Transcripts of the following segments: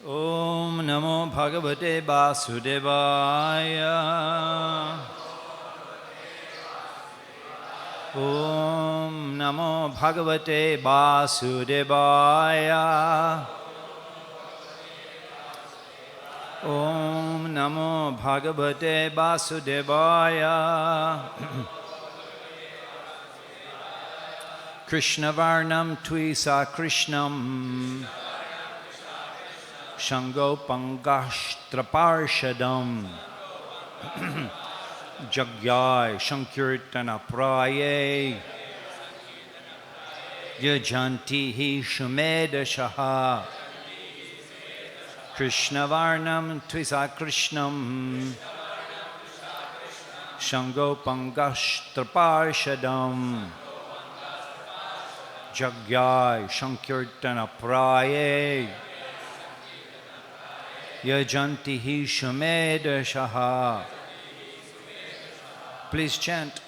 Om Namo Bhagavate Vasudevaya. Om Namo Bhagavate Vasudevaya. Om Namo Bhagavate Vasudevaya. Krishna Varnam Tvisa Krishnam Shango Pangashtraparshadam Jagyai Shankirtana Praye Yajanti Hi Shumeda Shaha Krishna Varnam Tvisa Krishnam Shango Pangashtraparshadam Jagyai Shankirtana Praye Yajanti Hi Shumeda Shaha. Please chant.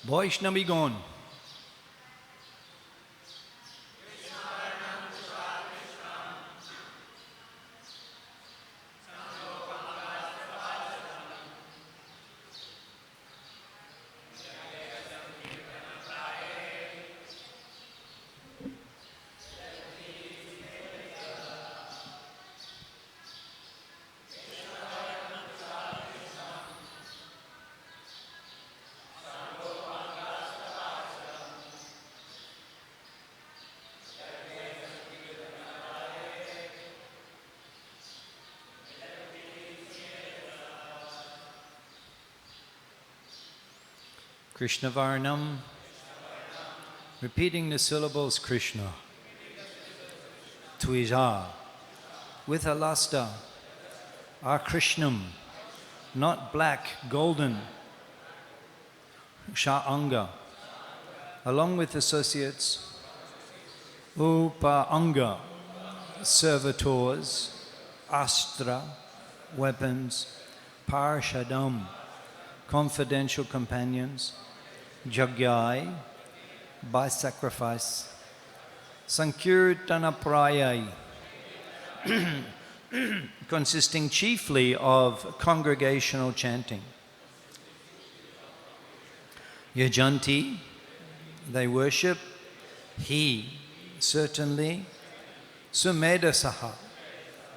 Vaishnavigon. Krishna Varnam, repeating the syllables Krishna, Tvija, with a luster, Krishnam, not black, golden, Sha'anga, along with associates, Upa-anga, servitors, Astra, weapons, Parshadam, confidential companions, Jagyai, by sacrifice, Sankirtana Prayai, consisting chiefly of congregational chanting. Yajanti, they worship, he, certainly, Sumedasaha,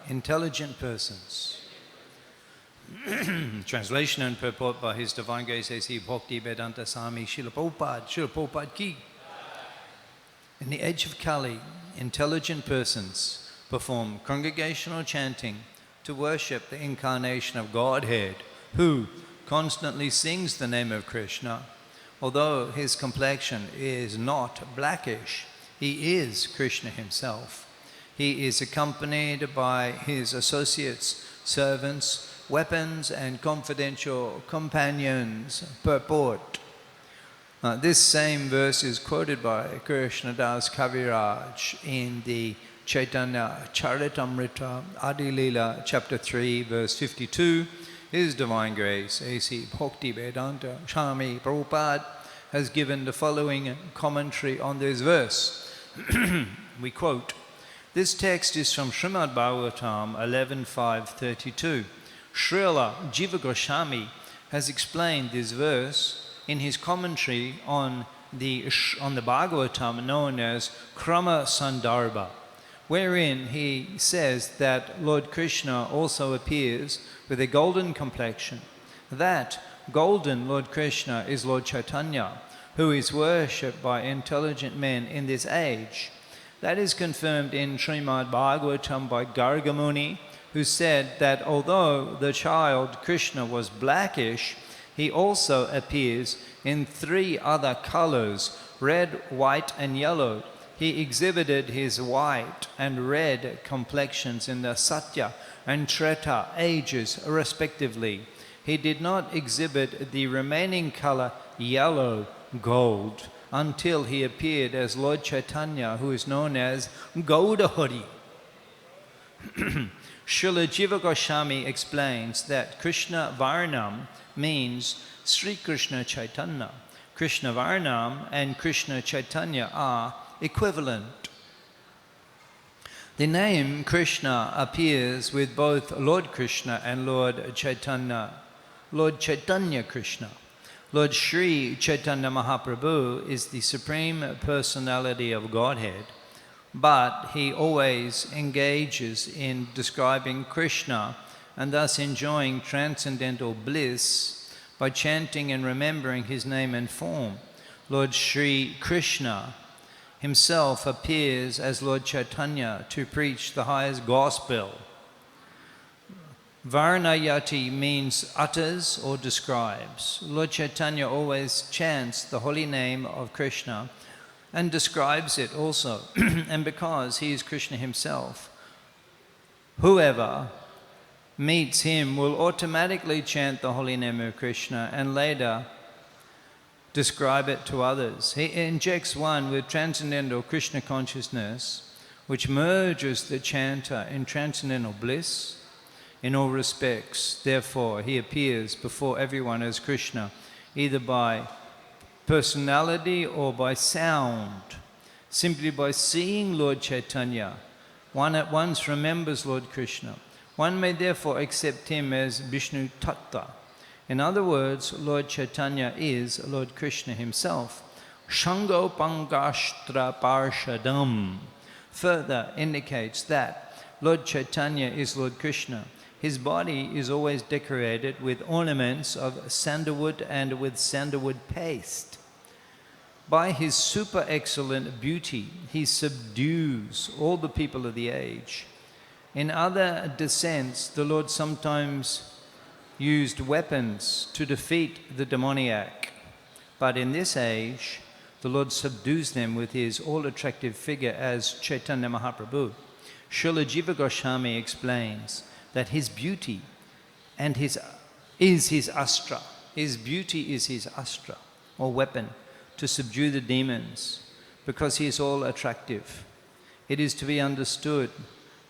intelligent persons. Translation and purport by His Divine Grace A.C. Bhakti Vedanta Swami Srila Prabhupada Ki. In the age of Kali, intelligent persons perform congregational chanting to worship the incarnation of Godhead, who constantly sings the name of Krishna. Although his complexion is not blackish, he is Krishna himself. He is accompanied by his associates, servants, weapons and confidential companions. Purport. This same verse is quoted by Krishnadas Kaviraj in the Chaitanya Charitamrita Adi Leela chapter 3 verse 52. His Divine Grace A.C. Bhakti Vedanta Swami Prabhupada has given the following commentary on this verse. We quote, this text is from Srimad Bhagavatam 11.5.32. Srila Jiva Goswami has explained this verse in his commentary on the Bhagavatam known as Krama Sandarbha, wherein he says that Lord Krishna also appears with a golden complexion. That golden Lord Krishna is Lord Chaitanya, who is worshipped by intelligent men in this age. That is confirmed in Srimad Bhagavatam by Gargamuni, who said that although the child Krishna was blackish, he also appears in 3 other colors, red, white, and yellow. He exhibited his white and red complexions in the Satya and Treta ages, respectively. He did not exhibit the remaining color, yellow, gold, until he appeared as Lord Chaitanya, who is known as Gaudahari. Srila Jiva Goswami explains that Krishna Varnam means Sri Krishna Chaitanya. Krishna Varnam and Krishna Chaitanya are equivalent. The name Krishna appears with both Lord Krishna and Lord Chaitanya Krishna. Lord Sri Chaitanya Mahaprabhu is the Supreme Personality of Godhead, but he always engages in describing Krishna and thus enjoying transcendental bliss by chanting and remembering his name and form. Lord Sri Krishna himself appears as Lord Chaitanya to preach the highest gospel. Varnayati means utters or describes. Lord Chaitanya always chants the holy name of Krishna and describes it also. And because he is Krishna himself, whoever meets him will automatically chant the holy name of Krishna and later describe it to others. He injects one with transcendental Krishna consciousness, which merges the chanter in transcendental bliss in all respects. Therefore, he appears before everyone as Krishna, either by personality or by sound. Simply by seeing Lord Chaitanya, one at once remembers Lord Krishna. One may therefore accept him as Vishnu Tattva. In other words, Lord Chaitanya is Lord Krishna himself. Shango Pangashtra Parshadam further indicates that Lord Chaitanya is Lord Krishna. His body is always decorated with ornaments of sandalwood and with sandalwood paste. By his super excellent beauty, he subdues all the people of the age. In other descents, the Lord sometimes used weapons to defeat the demoniac. But in this age, the Lord subdues them with his all-attractive figure as Chaitanya Mahaprabhu. Srila Jiva Goswami explains that his beauty is his astra. His beauty is his astra, or weapon, to subdue the demons, because he is all attractive. It is to be understood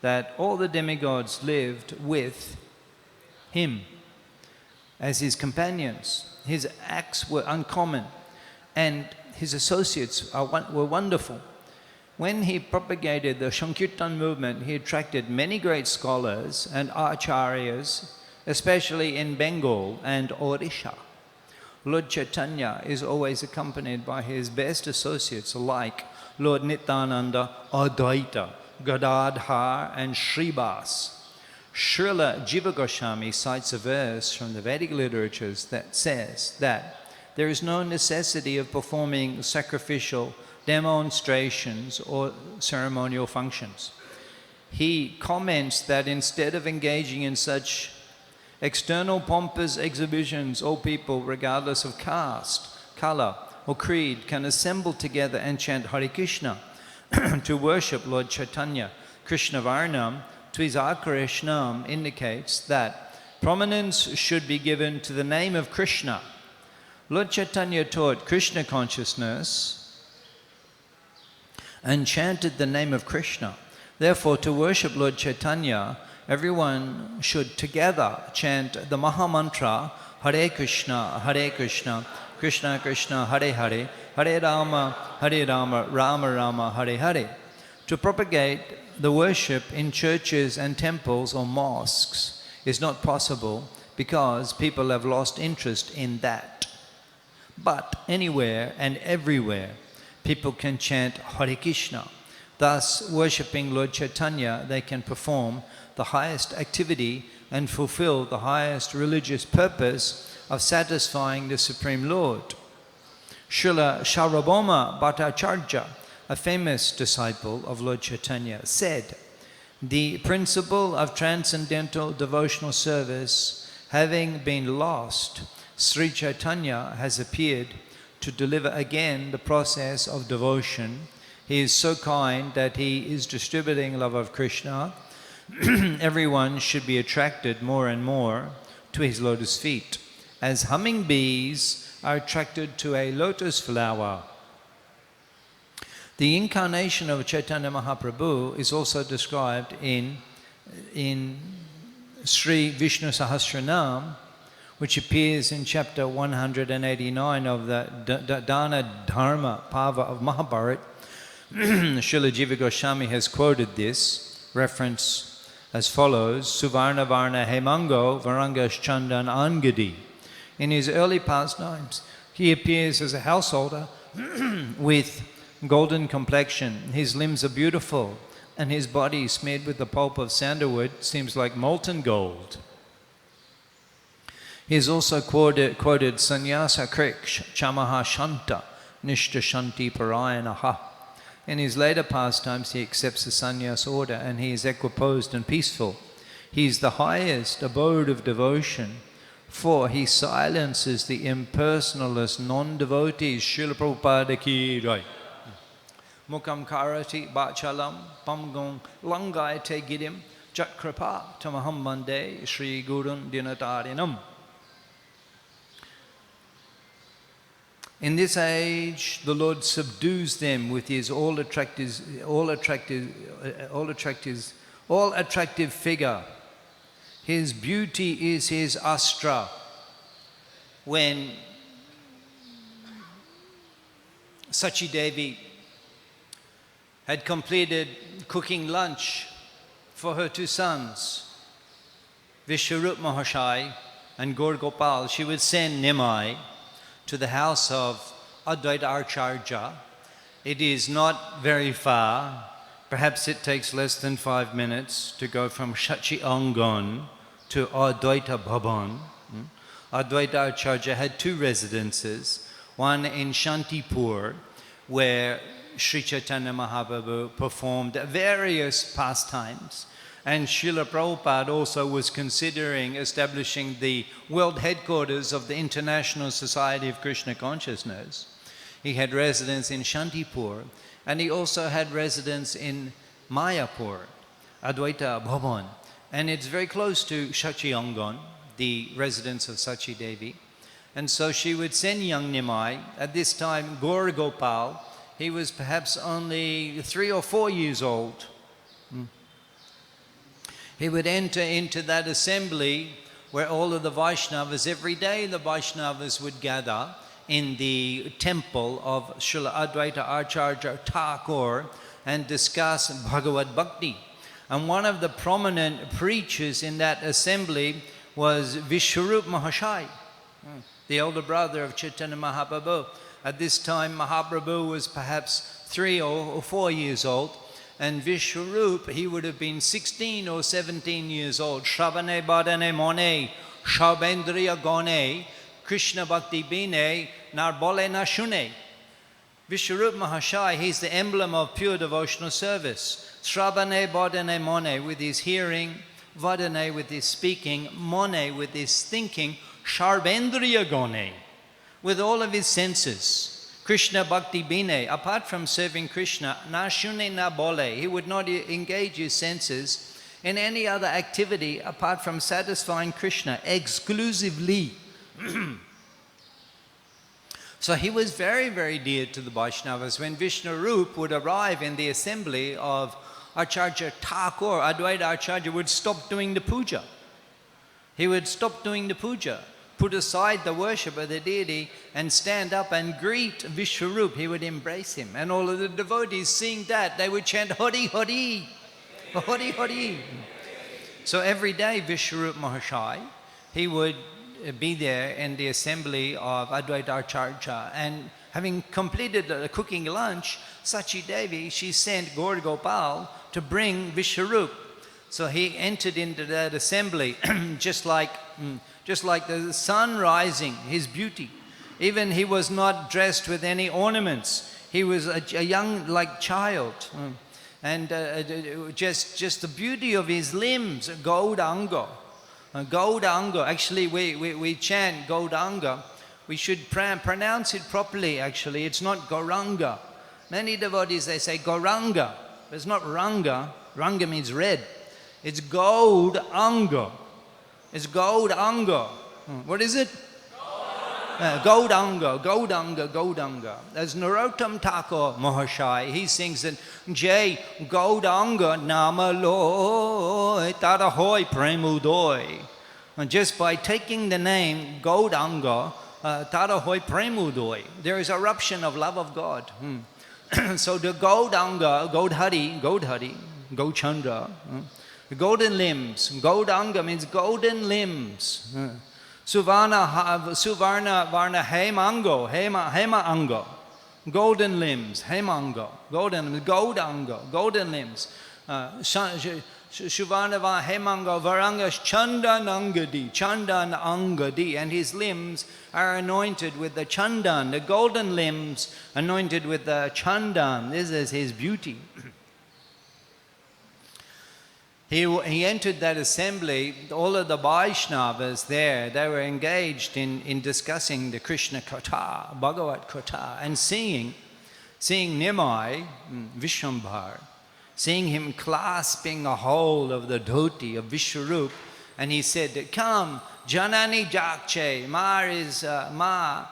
that all the demigods lived with him as his companions. His acts were uncommon and his associates were wonderful. When he propagated the Sankirtan movement, he attracted many great scholars and acharyas, especially in Bengal and Odisha. Lord Chaitanya is always accompanied by his best associates like Lord Nityananda, Advaita, Gadadhar, and Srivas. Srila Jiva Goswami cites a verse from the Vedic literatures that says that there is no necessity of performing sacrificial demonstrations or ceremonial functions. He comments that instead of engaging in such external pompous exhibitions, all people, regardless of caste, color, or creed, can assemble together and chant Hare Krishna to worship Lord Chaitanya. Krishna Varnam, Tvizakarashnam, indicates that prominence should be given to the name of Krishna. Lord Chaitanya taught Krishna consciousness and chanted the name of Krishna. Therefore, to worship Lord Chaitanya, everyone should together chant the Maha Mantra, Hare Krishna, Krishna Krishna, Hare Hare, Hare Rama, Rama Rama, Hare Hare. To propagate the worship in churches and temples or mosques is not possible because people have lost interest in that. But anywhere and everywhere, people can chant Hare Krishna. Thus, worshipping Lord Chaitanya, they can perform the highest activity and fulfill the highest religious purpose of satisfying the Supreme Lord. Srila Sarvabhauma Bhattacharya, a famous disciple of Lord Chaitanya, said, "The principle of transcendental devotional service having been lost, Sri Chaitanya has appeared to deliver again the process of devotion. He is so kind that he is distributing love of Krishna. Everyone should be attracted more and more to his lotus feet, as humming bees are attracted to a lotus flower." The incarnation of Chaitanya Mahaprabhu is also described in Sri Vishnu Sahasranam, which appears in chapter 189 of the Dana Dharma Pava of Mahabharata. Srila Jiva Goswami has quoted this reference as follows: Suvarna Varna Hemango Varangas Chandan Angadi. In his early pastimes, he appears as a householder with golden complexion. His limbs are beautiful, and his body, smeared with the pulp of sandalwood, seems like molten gold. He is also quoted Sannyasa Krik Chamaha Shanta Nishta Shanti Parayanaha. In his later pastimes, he accepts the sannyas order, and he is equiposed and peaceful. He is the highest abode of devotion, for he silences the impersonalist non-devotees. Srila Prabhupada ki jai. Mukam karati bachalam pamgung langayate gidim jatkripa tamaham mande Sri Gurun dinatarinam. In this age, the Lord subdues them with his all-attractive figure. His beauty is his astra. When Sachi Devi had completed cooking lunch for her two sons, Vishwarup Mahashai and Gaur Gopal, she would send Nimai to the house of Advaita Acharya. It is not very far. Perhaps it takes less than 5 minutes to go from Shachi Angan to Advaita Bhavan. Advaita Acharya had two residences, one in Shantipur, where Sri Chaitanya Mahaprabhu performed various pastimes, and Srila Prabhupada also was considering establishing the world headquarters of the International Society of Krishna Consciousness. He had residence in Shantipur, and he also had residence in Mayapur, Advaita Bhavan, and it's very close to Shachi-Angan, the residence of Sachi Devi. And so she would send young Nimai. At this time, Gaur Gopal, he was perhaps only 3 or 4 years old. He would enter into that assembly where all of the Vaishnavas, every day the Vaishnavas would gather in the temple of Srila Advaita Acharya Thakur and discuss Bhagavad Bhakti. And one of the prominent preachers in that assembly was Vishwarup Mahashai, the elder brother of Chaitanya Mahaprabhu. At this time, Mahaprabhu was perhaps 3 or 4 years old, and Vishwarup, he would have been 16 or 17 years old. Shravane Badane Mone, Shabendriya Gone, Krishna Bhakti Bine, Narbole Nashune. Vishwarup Mahashai, he's the emblem of pure devotional service. Shravane Badane Mone, with his hearing, Vadane with his speaking, Mone with his thinking, Sharbendriya Gone, with all of his senses. Krishna Bhakti Bine, apart from serving Krishna, na shune na bole, he would not engage his senses in any other activity apart from satisfying Krishna exclusively. So he was very, very dear to the Vaishnavas. When Vishwarup would arrive in the assembly of Acharya Thakur, Advaita Acharya would stop doing the puja. He would stop doing the puja, put aside the worship of the deity, and stand up and greet Vishwarup. He would embrace him. And all of the devotees, seeing that, they would chant Hari Hari, Hari Hari. So every day Vishwarup Mahashai, he would be there in the assembly of Advaita Acharya, and having completed the cooking lunch, Sachi Devi, she sent Gaur Gopal to bring Vishwarup. So he entered into that assembly just like the sun rising, his beauty. Even he was not dressed with any ornaments. He was a young like child. And just the beauty of his limbs, Gaudanga. Gaudanga, actually we chant Gaudanga. We should pronounce it properly actually. It's not Gauranga. Many devotees, they say Gauranga. But it's not Ranga. Ranga means red. It's Gaudanga. It's Gaudanga. What is it? Gaudanga, Gaudanga, Gaudanga. As Narottam Thakur Mahashai, he sings that Jai Gaudanga Namaloy Tarahoy Premudoi. And just by taking the name Gaudanga, Tarahoy Premudoi, there is eruption of love of God. So the Gaudanga, Gaudhari, Gauchandra, golden limbs. Gaudanga means golden limbs. Suvarna Varna Hemango, Hema Anga, golden limbs, Hemango, Gaudanga, golden limbs. Suvarna Varna Hemango, Varanga Chandan Angadi, and his limbs are anointed with the Chandan, the golden limbs anointed with the Chandan. This is his beauty. He entered that assembly, all of the Vaishnavas there, they were engaged in discussing the Krishna Katha, Bhagavat Katha, and seeing Nimai, Vishwambhar, seeing him clasping a hold of the dhoti of Vishwarup, and he said, come, Janani Jakche, Ma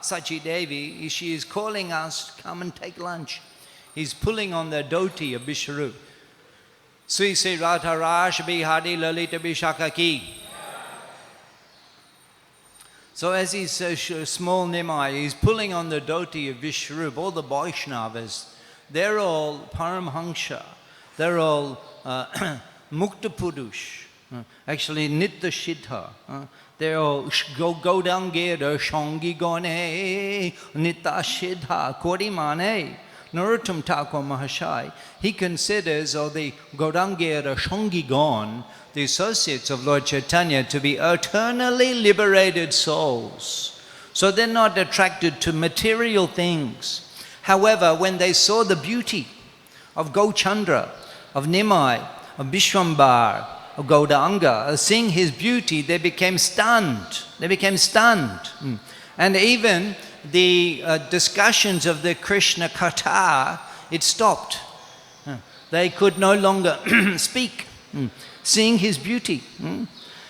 Sachi Devi, she is calling us, come and take lunch. He's pulling on the dhoti of Vishwarup. SriSriRadhaRasbihariTemple. So as he's small Nimai, he's pulling on the dhoti of Vishwarup. All the Vaishnavas, they're all Paramhansha. They're all Mukta Purush. Actually, Nitya Siddha. They're all Gaudangera Shangi Gone Nitya Siddha Korimane. Narottam Thakur Mahashai, he considers, or the Gaurangera Shangigon, the associates of Lord Chaitanya, to be eternally liberated souls. So they're not attracted to material things. However, when they saw the beauty of Gauchandra, of Nimai, of Vishwambar, of Gaudanga, seeing his beauty, they became stunned. They became stunned. And even the discussions of the Krishna Katha, it stopped. They could no longer speak. Seeing his beauty,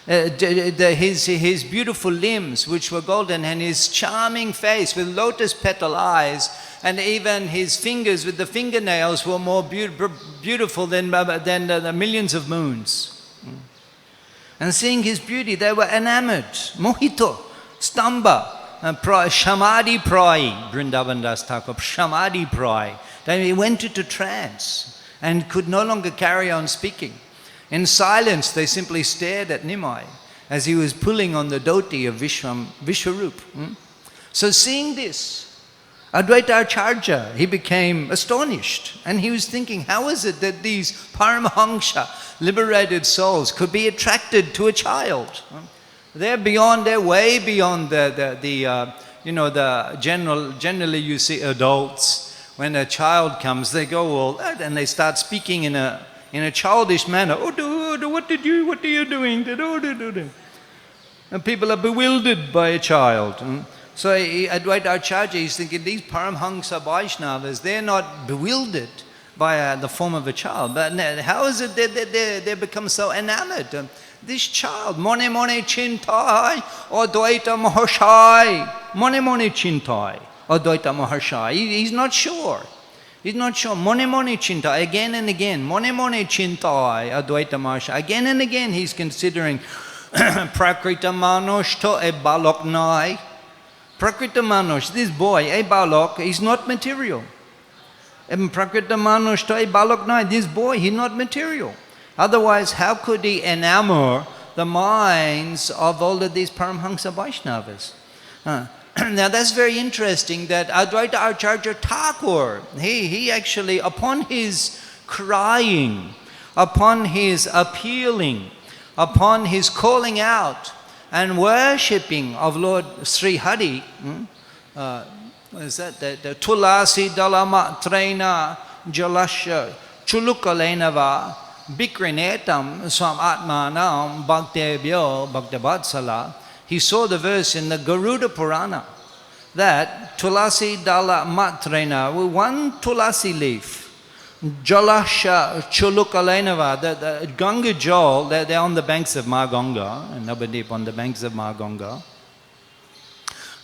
his beautiful limbs which were golden, and his charming face with lotus petal eyes, and even his fingers with the fingernails were more beautiful than the millions of moons. And seeing his beauty, they were enamored, mohito, stamba. Shamadhi Prai, Vrindavan Das Thakur, Shamadhi Prai. Then he went into trance and could no longer carry on speaking. In silence, they simply stared at Nimai as he was pulling on the dhoti of Vishwarup. So seeing this, Advaita Acharya, he became astonished. And he was thinking, how is it that these Paramahamsa, liberated souls, could be attracted to a child? They're way beyond generally you see adults, when a child comes, they go all that and they start speaking in a childish manner. What are you doing? And people are bewildered by a child. So Advaita Acharya is thinking, these Paramhamsa Vaishnavas, they're not bewildered by the form of a child. But how is it that they become so enamored? This child, Mone Chintai, Advaita Mahashai, Mone Chintai, Advaita Mahashai. He's not sure. He's not sure. Mone Chintai, again and again. Mone Chintai, Advaita Mahashai. Again and again he's considering Prakrita Manosh to a balok nai. Prakrita Manosh, this boy, a balok, he's not material. And Prakrita Manosh to a balok nai, this boy, he's not material. Otherwise, how could he enamor the minds of all of these Paramhansa Vaishnavas. Now that's very interesting that Advaita Acharya Thakur, he actually, upon his crying, upon his appealing, upon his calling out and worshipping of Lord Sri Hari, what is that? The Tulasi Dalama Traina Jalasha Chulukalenava Bikrinetam Swam Atmanam Bhaktebhyo Bhaktavatsala. He saw the verse in the Garuda Purana that Tulasi Dala Matrena, with one Tulasi leaf, Jalasha Chulukalenava, the Ganga Jal, they're on the banks of Ganga, and Navadip on the banks of Ganga.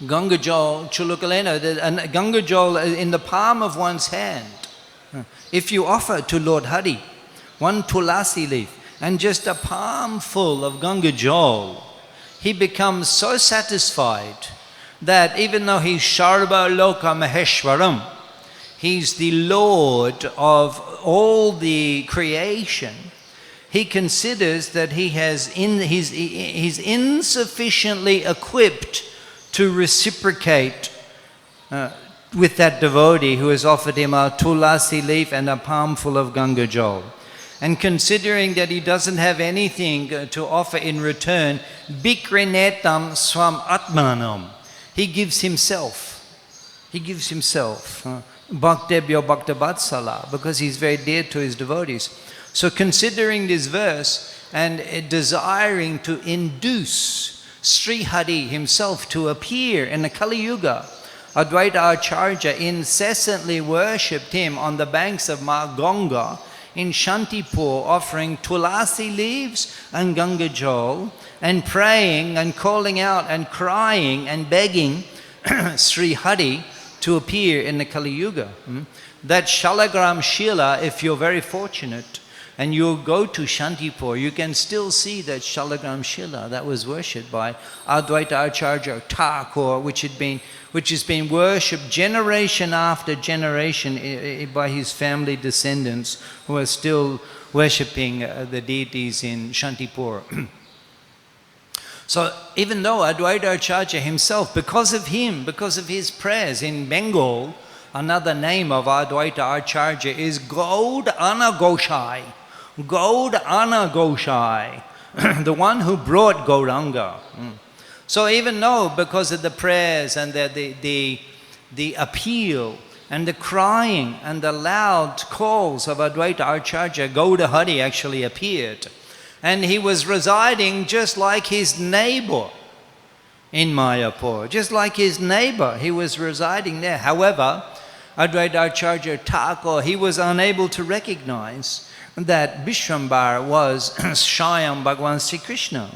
Ganga Jal Chulukalena, and Ganga Jal in the palm of one's hand. If you offer to Lord Hari one Tulasi leaf and just a palm full of Ganga Jal, he becomes so satisfied that even though he's Sharva Loka Maheshwaram, he's the Lord of all the creation, he considers that he's insufficiently equipped to reciprocate with that devotee who has offered him a tulasi leaf and a palmful of Ganga Jal. And considering that he doesn't have anything to offer in return, Bikrinetam Swam Atmanam, he gives himself. He gives himself. Bhaktebhyo Bhaktavatsala, because he's very dear to his devotees. So considering this verse and desiring to induce Sri Hari himself to appear in the Kali Yuga, Advaita Acharya incessantly worshipped him on the banks of Ganga in Shantipur, offering tulasi leaves and Ganga Jal, and praying and calling out and crying and begging Sri Hari to appear in the Kali Yuga. That Shalagram Shila, if you're very fortunate and you go to Shantipur, you can still see that Shalagram Shila that was worshipped by Advaita Acharya Thakur, which has been worshipped generation after generation by his family descendants who are still worshipping the deities in Shantipur. So even though Advaita Acharya himself, because of his prayers in Bengal, another name of Advaita Acharya is Gaud Anagoshai. Gaud Anagoshai, the one who brought Gauranga. So even though because of the prayers and the appeal and the crying and the loud calls of Advaita Acharya, Gauda Hari actually appeared. And he was residing just like his neighbor in Mayapur. Just like his neighbor, he was residing there. However, Advaita Acharya Thakur, he was unable to recognize that Vishwambar was Shayam Bhagavan Sri Krishna.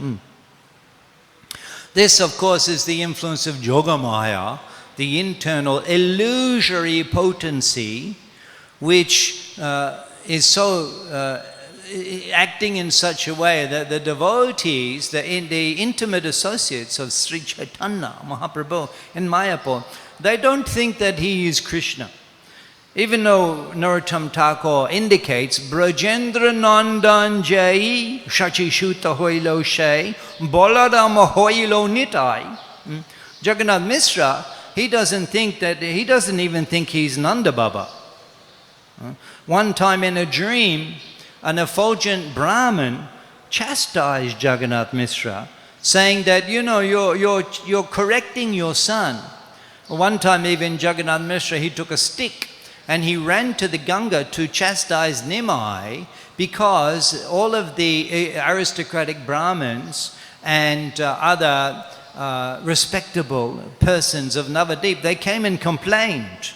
This, of course, is the influence of Yogamaya, the internal illusory potency, which is so acting in such a way that the devotees, the intimate associates of Sri Chaitanya Mahaprabhu in Mayapur, they don't think that he is Krishna. Even though Narottam Thakur indicates Brajendra Nandan Jai Shachi Shuta Hoilo Shay Balaram Hoilo Nitai. Jagannath Mishra, he doesn't even think he's Nanda Baba. One time in a dream, an effulgent Brahmin chastised Jagannath Mishra, saying that, you know, you're correcting your son. One time even Jagannath Mishra, he took a stick and he ran to the Ganga to chastise Nimai, because all of the aristocratic Brahmins and other respectable persons of Navadip, they came and complained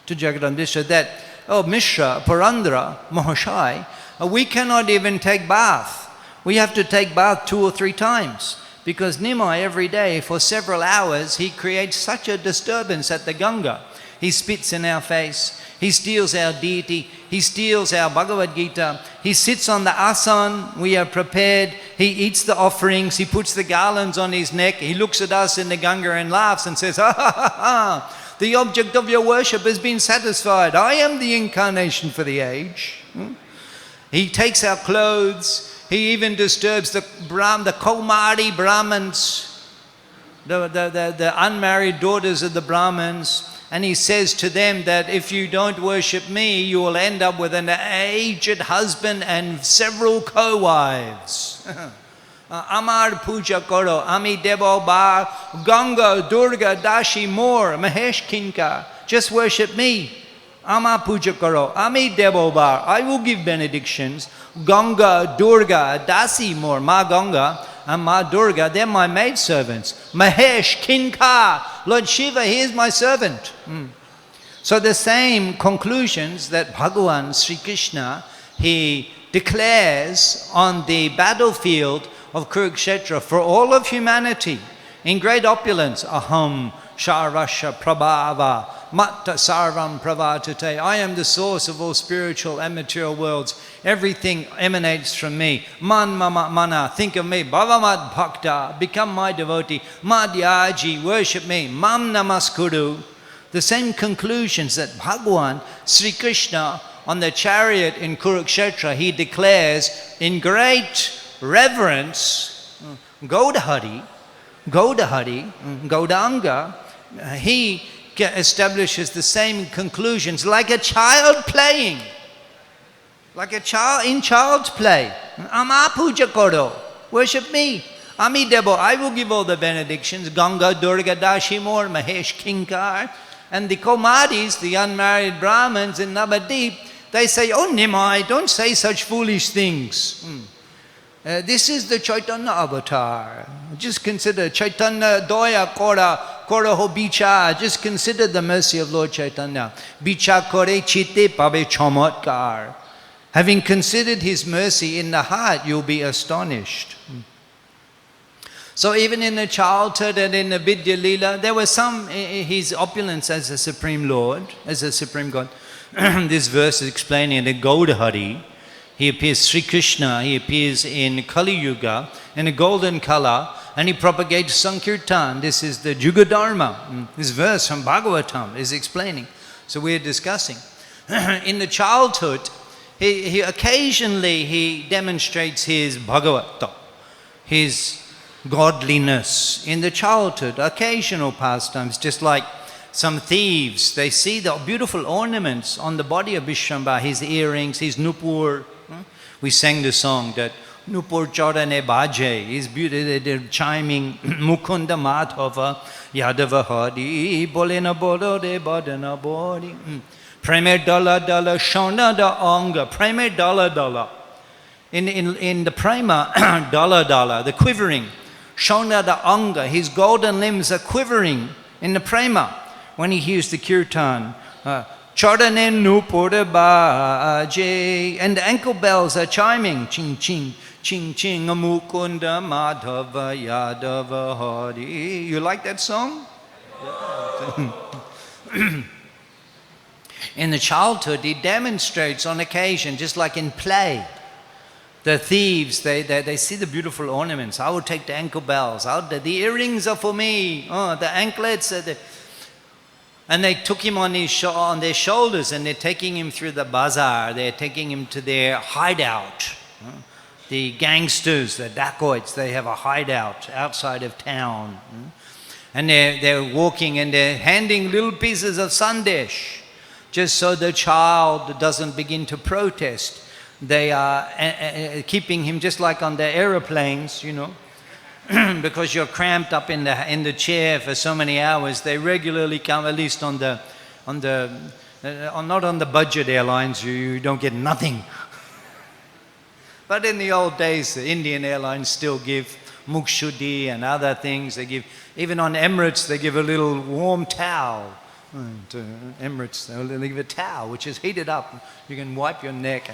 to Jagannath Mishra that, oh Mishra, Purandara, Mahashai, we cannot even take bath. We have to take bath 2 or 3 times. Because Nimai every day for several hours, he creates such a disturbance at the Ganga. He spits in our face, he steals our deity, he steals our Bhagavad-gita, he sits on the asan, we are prepared, he eats the offerings, he puts the garlands on his neck, he looks at us in the Ganga and laughs and says, ha ha ha ha, the object of your worship has been satisfied, I am the incarnation for the age. He takes our clothes, He even disturbs the Kaumari Brahmins, the unmarried daughters of the Brahmins. And he says to them that if you don't worship me, you will end up with an aged husband and several co-wives. Amar puja karo, ami debo bar, Ganga, Durga, Dashi, More, Mahesh Kinka. Just worship me. Amar puja karo, ami debo bar. I will give benedictions. Ganga, Durga, Dasi, More, Ma Ganga and Ma Durga, they're my maidservants. Mahesh, Kinka, Lord Shiva, he is my servant. So the same conclusions that Bhagavan Sri Krishna, he declares on the battlefield of Kurukshetra for all of humanity in great opulence. Aham Sharasha Prabhava Matta Sarvam Pravatate. I am the source of all spiritual and material worlds. Everything emanates from me. Man mama mana, think of me. Bhavamat bhakta, become my devotee. Madhyaji, worship me. Mam namaskuru. The same conclusions that Bhagavan Sri Krishna on the chariot in Kurukshetra, he declares in great reverence, Gaudahari, Gaudanga, he establishes the same conclusions like a child playing, like a child in child's play. Ama puja koro, worship me. Ami debo, I will give all the benedictions. Ganga, Durga, Dashi, More, Mahesh, Kinkar. And the Komadis, the unmarried Brahmins in Navadip, they say, oh Nimai, don't say such foolish things. This is the Chaitanya avatar. Just consider Chaitanya Doya Kora Ho Bicha. Just consider the mercy of Lord Chaitanya. Bicha Kore Chitte Pabe Chamatkar. Having considered his mercy in the heart, you'll be astonished. So even in the childhood and in the Vidya Leela, there was some, his opulence as a Supreme Lord, as a Supreme God. This verse is explaining the Gaudahari. He appears, Sri Krishna, he appears in Kali Yuga in a golden color and he propagates Sankirtan. This is the Juga Dharma. This verse from Bhagavatam is explaining. So we're discussing. In the childhood, he occasionally he demonstrates his Bhagavata, his godliness in the childhood, occasional pastimes, just like some thieves, they see the beautiful ornaments on the body of Vishwamba, his earrings, his nupur. We sang the song that Nupur Chaudane Bhaje, his beauty, they're chiming Mukunda Madhava, Yadava Hari, Bolena Bodo de Bodana Bodi, Preme Dala Dala, Shona da Anga, Preme Dala Dala. In the Prema, Dala Dala, the quivering, Shona da Anga, his golden limbs are quivering in the Prema when he hears the kirtan. Chodane Nupura Baje, and the ankle bells are chiming. Ching ching, ching ching, Mukunda Madhava Yadava Hari. You like that song? Yeah. In the childhood, he demonstrates on occasion, just like in play. The thieves, they see the beautiful ornaments. I will take the ankle bells. The earrings are for me. Oh, the anklets are and they took him on their shoulders and they're taking him through the bazaar. They're taking him to their hideout. The gangsters, the dacoits, they have a hideout outside of town. And they're walking and they're handing little pieces of sandesh just so the child doesn't begin to protest. They are keeping him just like on the aeroplanes, you know. Because you're cramped up in the chair for so many hours, they regularly come, at least not on the budget airlines, you don't get nothing. But in the old days, the Indian airlines still give mukshudi and other things. They give, even on Emirates, they give a little warm towel. Emirates, they give a towel which is heated up. You can wipe your neck.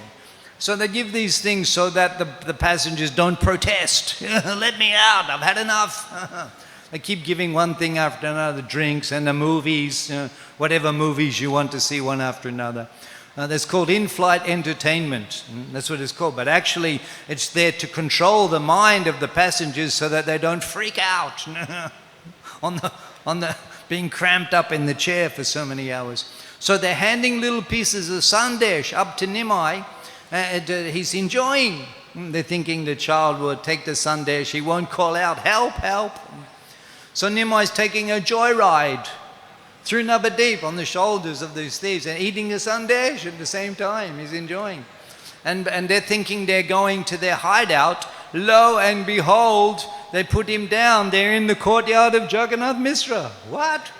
So they give these things so that the passengers don't protest. Let me out, I've had enough. They keep giving one thing after another, drinks and the movies, whatever movies you want to see one after another. That's called in-flight entertainment. That's what it's called. But actually, it's there to control the mind of the passengers so that they don't freak out on the being cramped up in the chair for so many hours. So they're handing little pieces of sandesh up to Nimai. He's enjoying They're thinking the child will take the sandesh. He won't call out, help, help. So Nimai is taking a joyride through Navadip on the shoulders of these thieves and eating a sandesh at the same time. He's enjoying. And they're thinking they're going to their hideout. Lo and behold, they put him down. They're in the courtyard of Jagannath Mishra. What?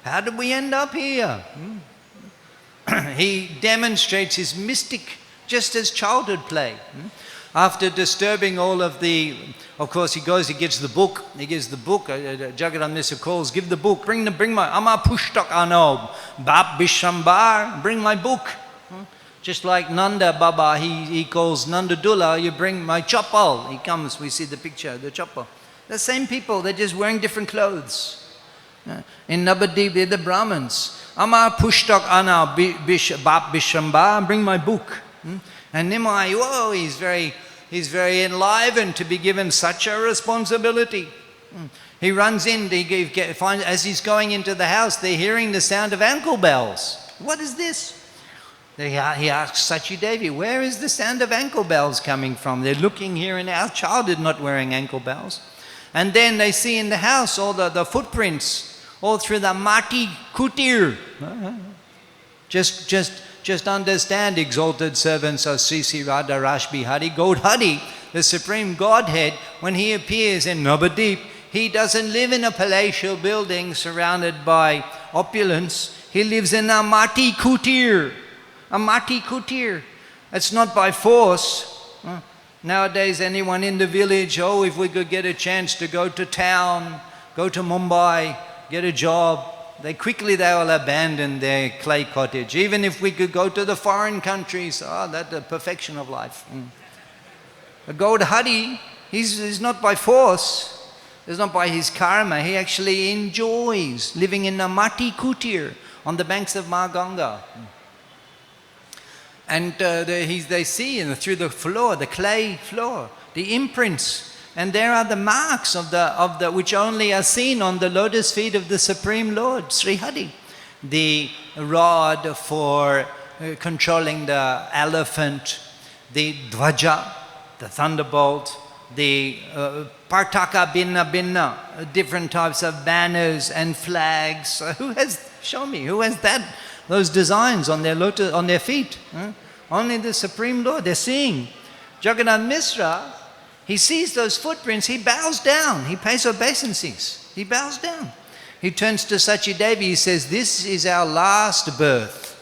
How did we end up here? He demonstrates his mystic, just as childhood play. After disturbing all of course he goes, he gives the book, Jagannath Mishra calls, give the book, bring my, Ama Pushtak Ano, Bap Bishambar, bring my book. Just like Nanda Baba, he calls Nanda Dula, you bring my chappal. He comes, we see the picture, the chappal. The same people, they're just wearing different clothes. In Navadip, they're the Brahmins. Ama Pushtak Ana Bap Bishamba, bring my book. And Nimai, whoa, he's very enlivened to be given such a responsibility. He runs in, as he's going into the house, they're hearing the sound of ankle bells. What is this? He asks Sachi Devi, where is the sound of ankle bells coming from? They're looking here and our child is not wearing ankle bells. And then they see in the house all the footprints, all through the mati kutir. Just understand, exalted servants of SriSriRadhaRasbihariTemple, Godhari, the Supreme Godhead, when he appears in Navadip, he doesn't live in a palatial building surrounded by opulence. He lives in a mati kutir. A mati kutir. It's not by force. Nowadays, anyone in the village, if we could get a chance to go to town, go to Mumbai, get a job, they will abandon their clay cottage. Even if we could go to the foreign countries, that's the perfection of life. A Godhari, he's not by force, it's not by his karma, he actually enjoys living in a mati kutir on the banks of Ganga. And they see through the floor, the clay floor, the imprints. And there are the marks of the which only are seen on the lotus feet of the Supreme Lord, Sri Hari. The rod for controlling the elephant, the dvaja, the thunderbolt, the partaka binna, different types of banners and flags. Show me, who has those designs on their feet? Only the Supreme Lord. They're seeing. Jagannath Mishra, he sees those footprints, he bows down, he pays obeisances, he bows down. He turns to Sachi Devi, he says, this is our last birth.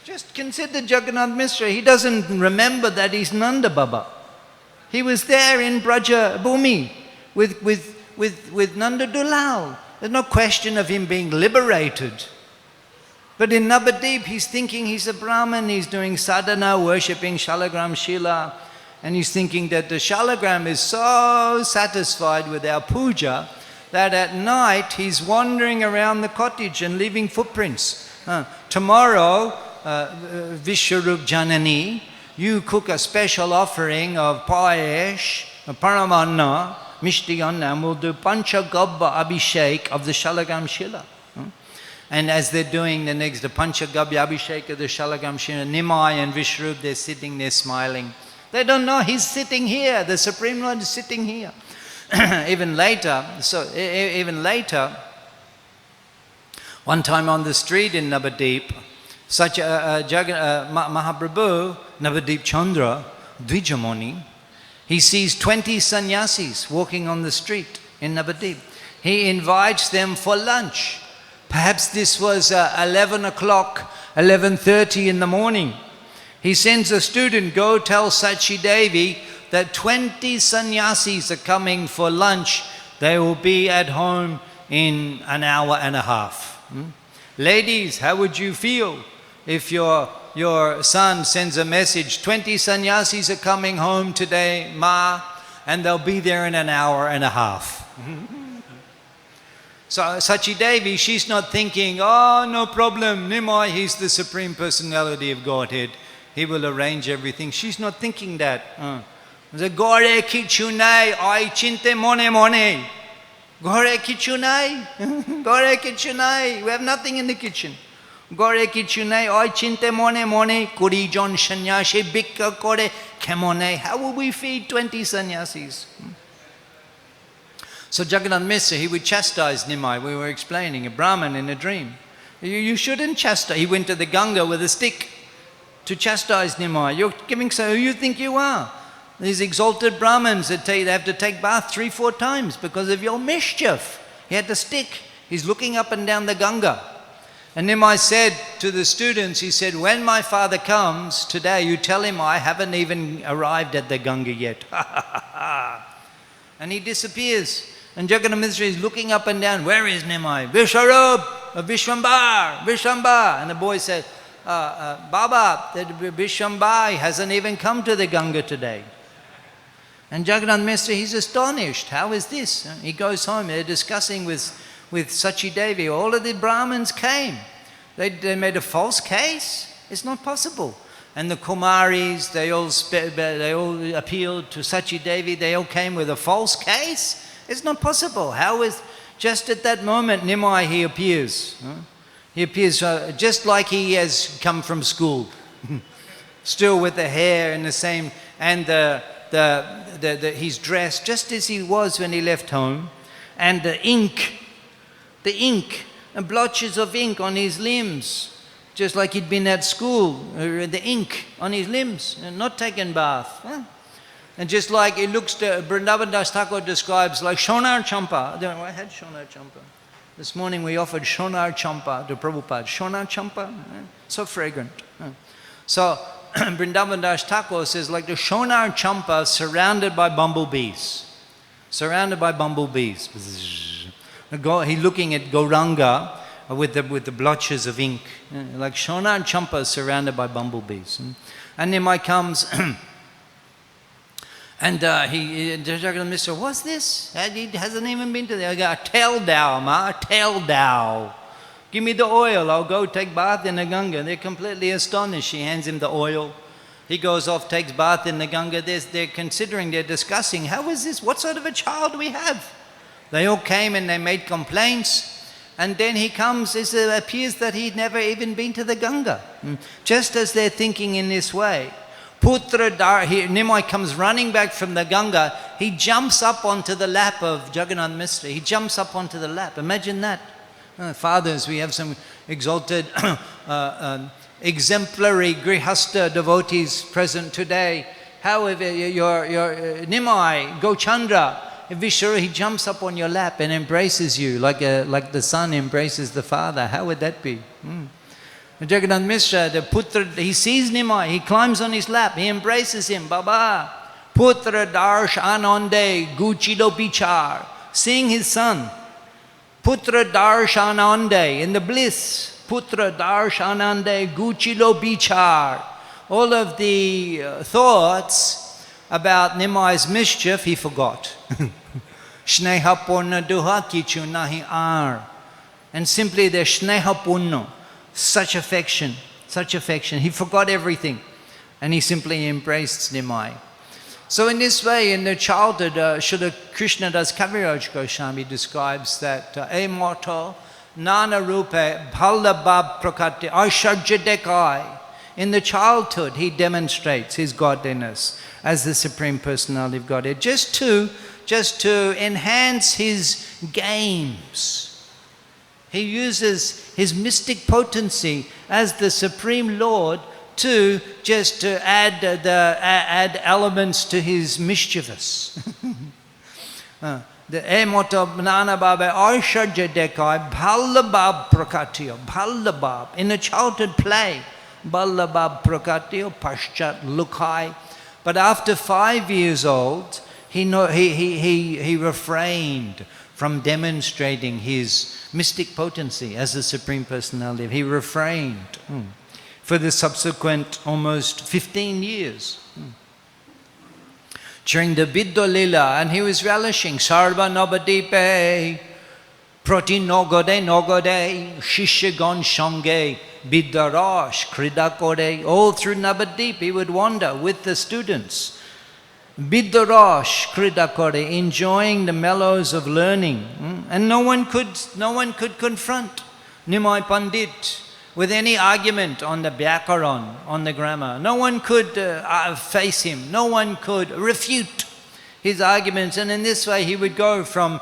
Just consider Jagannath Mishra, he doesn't remember that he's Nanda Baba. He was there in Braja Bhumi with Nanda Dulal. There's no question of him being liberated. But in Navadip, he's thinking he's a Brahmin, he's doing sadhana, worshipping Shalagram Shila, and he's thinking that the Shalagram is so satisfied with our puja that at night he's wandering around the cottage and leaving footprints. Tomorrow, Vishwarup Janani, you cook a special offering of payesh, paramanna, mishti anna, and we'll do Panchagabba Abhishek of the Shalagram Shila. And as they're doing the Panchagabya Abhishek of the Shalagam Shila, Nimai and Vishrup, they're sitting there smiling. They don't know he's sitting here, the Supreme Lord is sitting here. Even later, one time on the street in Navadip, such a Mahaprabhu, Navadip Chandra, Dvijamoni, he sees 20 sannyasis walking on the street in Navadip. He invites them for lunch. Perhaps this was 11 o'clock, 11:30 in the morning. He sends a student, go tell Sachi Devi that 20 sannyasis are coming for lunch. They will be at home in an hour and a half. Ladies, how would you feel if your son sends a message, 20 sannyasis are coming home today, Ma, and they'll be there in an hour and a half. So Sachi Devi, she's not thinking, no problem, Nimai, he's the Supreme Personality of Godhead. He will arrange everything. She's not thinking that. Gore kichunai, ai chinte mone mone. Gore kichunai, gore kichunai. We have nothing in the kitchen. Gore kichune oi chinte mone mone kuri jon sannyasi bhikka kore kemone. How will we feed 20 sannyasis? So Jagannath Mishra, he would chastise Nimai. We were explaining, a Brahmin in a dream. You shouldn't chastise. He went to the Ganga with a stick to chastise Nimai. You're giving so who you think you are. These exalted Brahmins that they have to take bath 3-4 times because of your mischief. He had the stick. He's looking up and down the Ganga. And Nimai said to the students, he said, when my father comes today, you tell him I haven't even arrived at the Ganga yet. And he disappears. And Jagannath Mishra is looking up and down. Where is Nimai? Visharup, Vishwambar, Vishwambar. And the boy said, Baba, Vishwambar hasn't even come to the Ganga today. And Jagannath Mishra, he's astonished. How is this? He goes home. They're discussing with Sachi Devi. All of the Brahmins came. They made a false case. It's not possible. And the Kumaris, they all appealed to Sachi Devi. They all came with a false case. It's not possible. How is, just at that moment, Nimai, he appears. He appears just like he has come from school. Still with the hair and the same, and he's dressed just as he was when he left home. And the ink, and blotches of ink on his limbs. Just like he'd been at school, the ink on his limbs, and not taken bath. And just like it looks, Vrindavan Das Thakur describes like Shonar Champa. I had Shonar Champa. This morning we offered Shonar Champa to Prabhupada. Shonar Champa, so fragrant. So Vrindavan Das Thakur says like the Shonar Champa surrounded by bumblebees. Surrounded by bumblebees. He's looking at Gauranga with the blotches of ink, like Shona and Champa surrounded by bumblebees. And Nimai comes, and Jagannath Mishra, what's this? He hasn't even been to there. I go, tell thou, ma, tell thou. Give me the oil, I'll go take bath in the Ganga. They're completely astonished. She hands him the oil. He goes off, takes bath in the Ganga. They're considering, they're discussing, how is this? What sort of a child do we have? They all came and they made complaints. And then he comes, it appears that he'd never even been to the Ganga. Just as they're thinking in this way. Nimai comes running back from the Ganga. He jumps up onto the lap of Jagannath Mishra. He jumps up onto the lap. Imagine that. Fathers, we have some exalted, exemplary Grihastha devotees present today. However, your Nimai, Gochandra, Vishnu, he jumps up on your lap and embraces you like the son embraces the father. How would that be? Jagannath Mishra, the Putra, he sees Nimai, he climbs on his lap, he embraces him. Baba, Putra Darshanande Guchido Bichar, seeing his son. Putra Darshanande, in the bliss. Putra Darshanande Guchido Bichar. All of the thoughts about Nimai's mischief, he forgot. Shneha Purna Duha Kichu Nahi Ar. And simply the Shneha Purna, such affection, such affection. He forgot everything and he simply embraced Nimai. So in this way, in the childhood, Srila Krishna Das Kaviraj Goswami describes that Emoto Nana Rupe Bhallabha Prakati Aishwarya Dekai. In the childhood, he demonstrates his godliness as the Supreme Personality of Godhead, just to enhance his games. He uses his mystic potency as the Supreme Lord to add elements to his mischievous. The Emoto Nana Baba Aishwarya Dekai Bhallabha Prakatiyo Bhallabha. In the childhood play, Ballabha Prakatiyo Paschat Lukai. But after 5 years old, he refrained from demonstrating his mystic potency as the Supreme Personality. He refrained for the subsequent almost 15 years. During the Vidya Lila, and he was relishing Sarva Navadipe, Prati Nogode Nogode, Shishagon Shange, Bidarash, Kridakore, all through Navadip he would wander with the students. Bidarash, Kridakore, enjoying the mellows of learning. And no one could confront Nimai Pandit. with any argument on the Vyakaran, on the grammar. No one could face him. No one could refute his arguments. And in this way, he would go from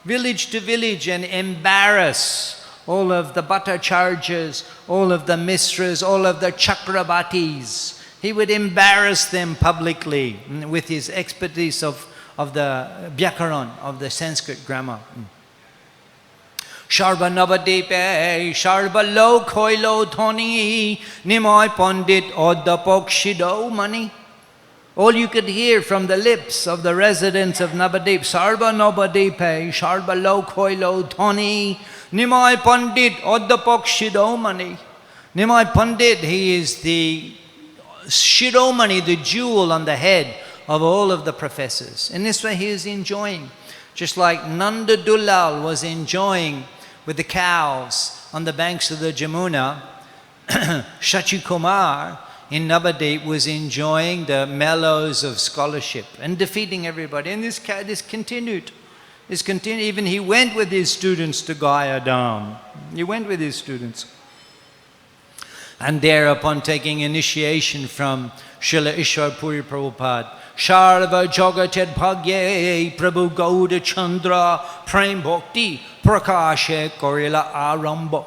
village to village and embarrass all of the Bhattacharjas, all of the Mistras, all of the Chakrabartis. He would embarrass them publicly with his expertise of the Vyakaran, of the Sanskrit grammar. Sharva Navadepe, Sharva Lo Koilo Thoni, Nimoy Pandit Oddapok Shido Mani. All you could hear from the lips of the residents of Navadip, Sarva Navadepe, Sharva Lo Koilo Thoni, Nimoy Pandit Oddapok Shidomani. Nimoy Pandit, he is the Shiromani, the jewel on the head of all of the professors. In this way he is enjoying, just like Nanda Dulal was enjoying with the cows on the banks of the Jamuna, Shachi Kumar in Navadip was enjoying the mellows of scholarship and defeating everybody. And this continued. This continued. Even he went with his students to Gayadam. He went with his students. And thereupon taking initiation from Srila Ishwar Puri Prabhupada, Sharva Jagatet Bhagye Prabhu Gauda Chandra Prem Bhakti Prakashe Korila Aramba.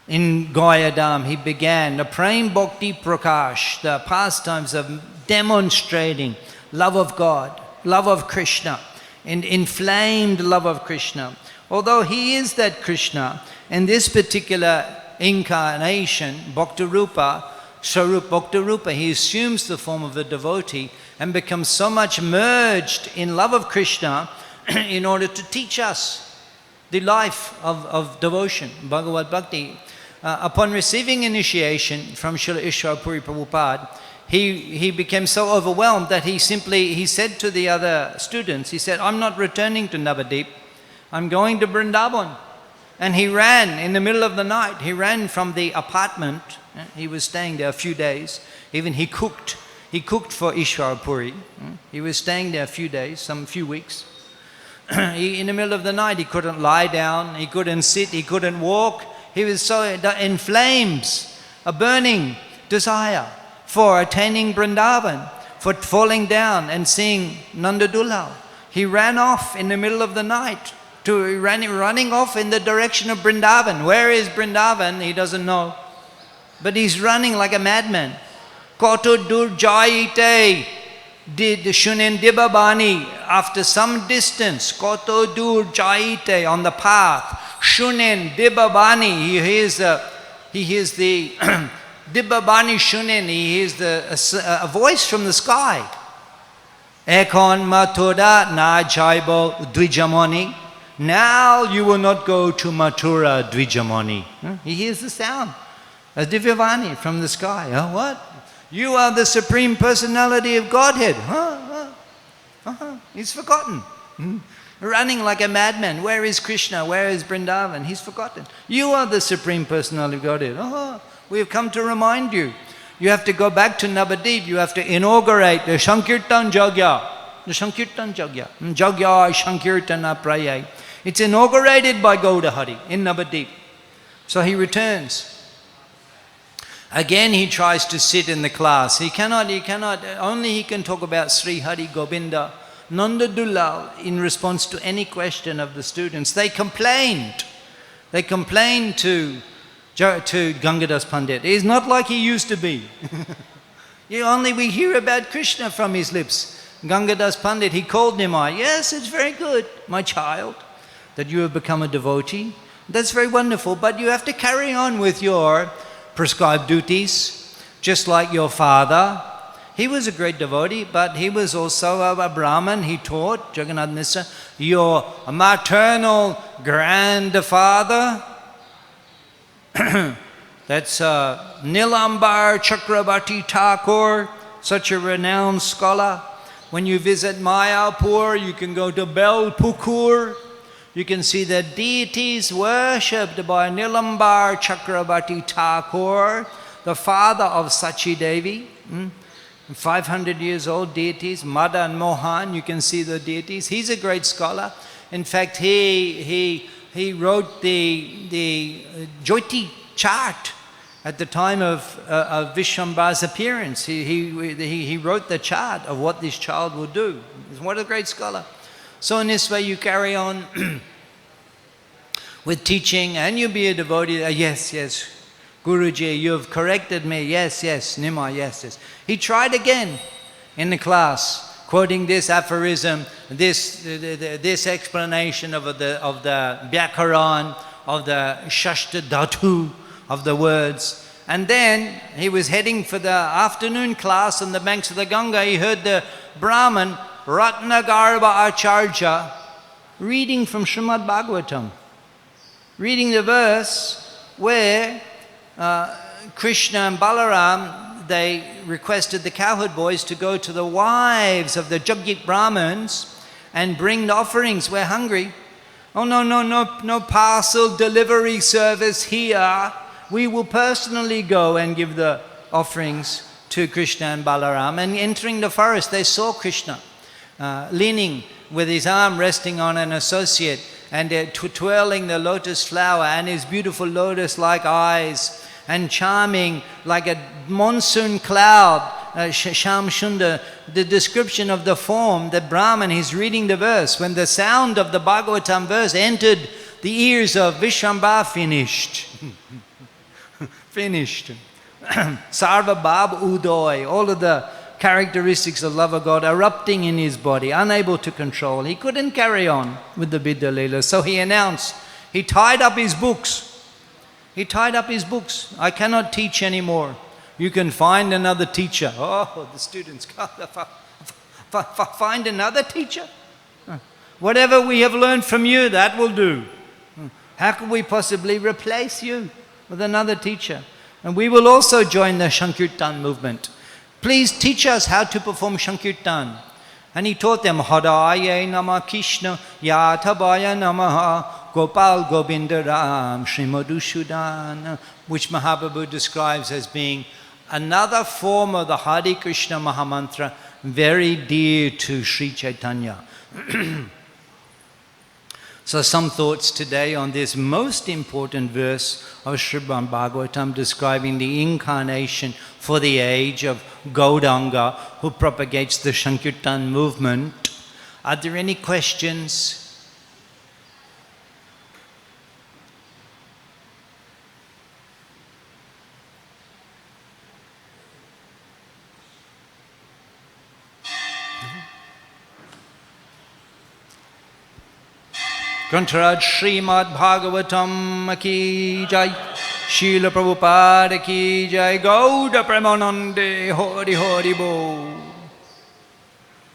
In Gayadam he began the Prem Bhakti Prakash, the pastimes of demonstrating love of God, love of Krishna, and inflamed love of Krishna. Although he is that Krishna, in this particular incarnation, Bhaktarupa, Sarup Bhaktarupa, he assumes the form of a devotee and becomes so much merged in love of Krishna in order to teach us the life of devotion, Bhagavad Bhakti. Upon receiving initiation from Srila Ishwar Puri Prabhupada, he became so overwhelmed that he said to the other students, he said, I'm not returning to Navadip, I'm going to Vrindavan. And he ran in the middle of the night. He ran from the apartment. He was staying there a few days. Even he cooked for Ishwar Puri. He was staying there a few days, some few weeks. In the middle of the night, he couldn't lie down, he couldn't sit, he couldn't walk. He was so in flames, a burning desire for attaining Vrindavan, for falling down and seeing Nanda Dulal. He ran off in the middle of the night, running off in the direction of Vrindavan. Where is Vrindavan? He doesn't know. But he's running like a madman. Koto dur jaite did shunen dibabani. After some distance, koto dur jaite on the path. Shunen dibabani. He hears the dibabani shunen. He hears a voice from the sky. Ekon matoda na jaibo dwijamani. Now you will not go to Mathura Dwijamani. He hears the sound. A Divyavani from the sky. What? You are the Supreme Personality of Godhead. He's forgotten. Running like a madman. Where is Krishna? Where is Vrindavan? He's forgotten. You are the Supreme Personality of Godhead. We have come to remind you. You have to go back to Navadip. You have to inaugurate the Sankirtan Jagya. The Sankirtan Jagya. Jagya Sankirtana Prayay. It's inaugurated by Gaudahari in Navadip. So he returns. Again he tries to sit in the class. He cannot, only he can talk about Sri Hari Govinda, Nanda Dulal in response to any question of the students. They complained. They complained to Gangadas Pandit. He's not like he used to be. We hear about Krishna from his lips. Gangadas Pandit, he called Nimai. Yes, it's very good, my child, that you have become a devotee. That's very wonderful, but you have to carry on with your prescribed duties, just like your father. He was a great devotee, but he was also a Brahmin. He taught, Jagannath Mishra, your maternal grandfather. That's Nilambar Chakrabarti Thakur, such a renowned scholar. When you visit Mayapur, you can go to Belpukur. You can see the deities worshipped by Nilambar Chakrabarti Thakur, the father of Sachi Devi. 500 years old deities, Madan Mohan, you can see the deities. He's a great scholar. In fact, he wrote the Jyoti chart at the time of Vishwambara's appearance. He wrote the chart of what this child will do. What a great scholar. So in this way you carry on with teaching, and you'll be a devotee. Yes, yes, Guruji, you've corrected me. Yes, yes, Nima, yes, yes. He tried again in the class, quoting this aphorism, this explanation of the Vyakaran, of the Shashta Dhatu, of the words. And then he was heading for the afternoon class on the banks of the Ganga. He heard the Brahman, Ratnagarbha Acharya, reading from Srimad Bhagavatam, reading the verse where Krishna and Balaram, they requested the cowherd boys to go to the wives of the Jagjit Brahmins and bring the offerings. We're hungry. Oh, no parcel delivery service here. We will personally go and give the offerings to Krishna and Balaram. And entering the forest, they saw Krishna leaning with his arm resting on an associate and twirling the lotus flower and his beautiful lotus-like eyes and charming like a monsoon cloud, Sham Shunda, the description of the form, the Brahman, he's reading the verse. When the sound of the Bhagavatam verse entered the ears of Vishwambara, finished. Finished. Sarva Bhab Udoy, all of the characteristics of love of God erupting in his body, unable to control. He couldn't carry on with the Vidya Leela. So he announced, he tied up his books. He tied up his books. I cannot teach anymore. You can find another teacher. Oh, the students, find another teacher? Whatever we have learned from you, that will do. How can we possibly replace you with another teacher? And we will also join the Sankirtan movement. Please teach us how to perform Sankirtan. And he taught them, Haraye Nama Krishna, Yathabaya Namaha, Gopal Govinda Ram, Srimadushudan, which Mahaprabhu describes as being another form of the Hare Krishna Mahamantra, very dear to Sri Chaitanya. So some thoughts today on this most important verse of Srimad Bhagavatam describing the incarnation for the age of Gauranga, who propagates the Sankirtan movement. Are there any questions? Grantaraj Srimad Bhagavatam ki jai, Srila Prabhupada ki jai, Gauda Premanande Hari Hari Bo.